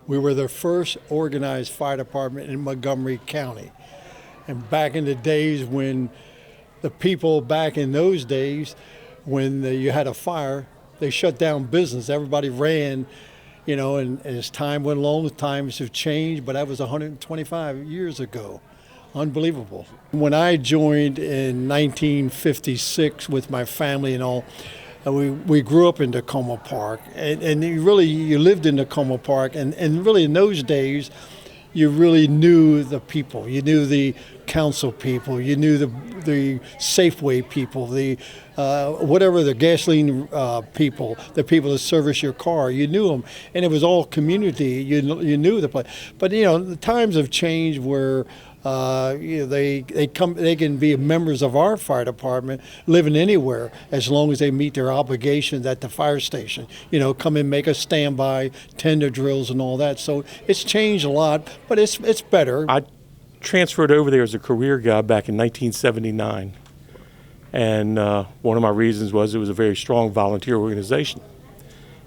We were the first organized fire department in Montgomery County. And back in the days when the people back in those days, when you had a fire, they shut down business. Everybody ran, and as time went along, the times have changed, but that was 125 years ago. Unbelievable. When I joined in 1956 with my family and all, we grew up in Takoma Park, and you lived in Takoma Park, and really in those days, you really knew the people. You knew the council people. You knew the Safeway people, the whatever, the gasoline people, the people that service your car. You knew them, and it was all community. You knew the place. But the times have changed where they can be members of our fire department living anywhere as long as they meet their obligations at the fire station. Come and make a standby, tender drills and all that. So it's changed a lot, but it's better. I transferred over there as a career guy back in 1979, and one of my reasons was it was a very strong volunteer organization.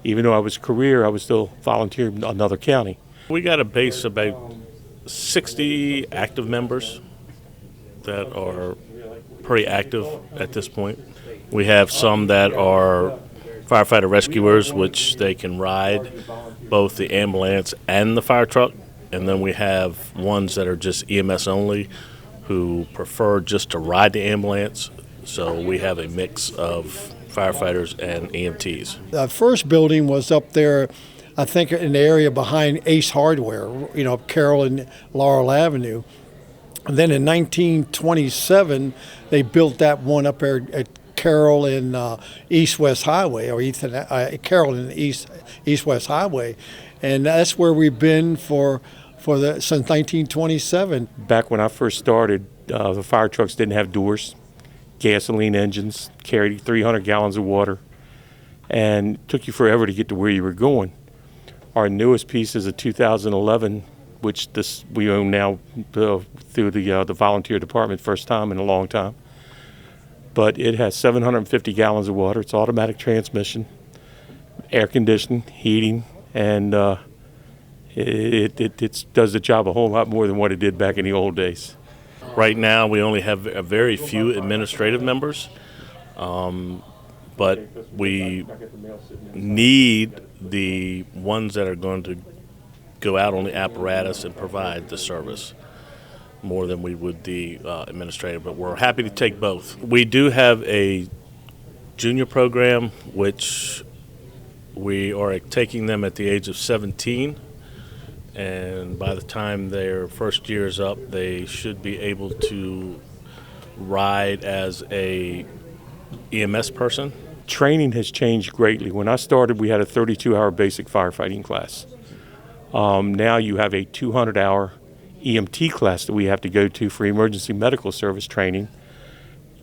Even though I was career, I was still volunteering in another county. We got a base of about 60 active members that are pretty active at this point. We have some that are firefighter rescuers, which they can ride both the ambulance and the fire truck. And then we have ones that are just EMS only who prefer just to ride the ambulance. So we have a mix of firefighters and EMTs. The first building was up there, I think, in the area behind Ace Hardware, Carroll and Laurel Avenue. And then in 1927, they built that one up there at Carroll and East-West Highway, or Carroll and East-West Highway. And that's where we've been since 1927. Back when I first started, the fire trucks didn't have doors, gasoline engines, carried 300 gallons of water, and it took you forever to get to where you were going. Our newest piece is a 2011, which we own now through the volunteer department, first time in a long time. But it has 750 gallons of water. It's automatic transmission, air conditioning, heating, and it does the job a whole lot more than what it did back in the old days. Right now, we only have a very few administrative members, but we need the ones that are going to go out on the apparatus and provide the service more than we would the administrative, but we're happy to take both. We do have a junior program, which we are taking them at the age of 17, and by the time their first year is up, they should be able to ride as a EMS person. Training has changed greatly. When I started, we had a 32-hour basic firefighting class. Now you have a 200-hour EMT class that we have to go to for emergency medical service training.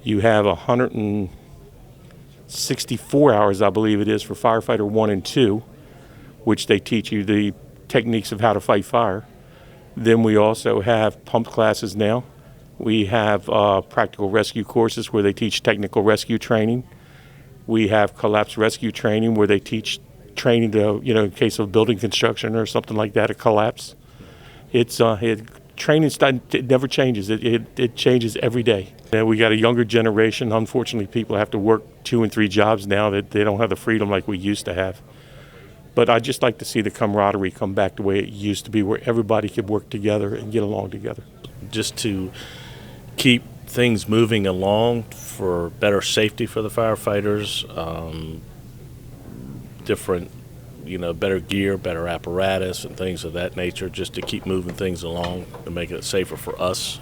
You have 164 hours, I believe it is, for firefighter 1 and 2, which they teach you the techniques of how to fight fire. Then we also have pump classes now. We have practical rescue courses where they teach technical rescue training. We have collapse rescue training where they teach training to, in case of building construction or something like that, a collapse. Training style, it never changes. It changes every day. And we got a younger generation. Unfortunately, people have to work 2 and 3 jobs now that they don't have the freedom like we used to have. But I'd just like to see the camaraderie come back the way it used to be, where everybody could work together and get along together. Just to keep things moving along for better safety for the firefighters, different, better gear, better apparatus and things of that nature, just to keep moving things along and make it safer for us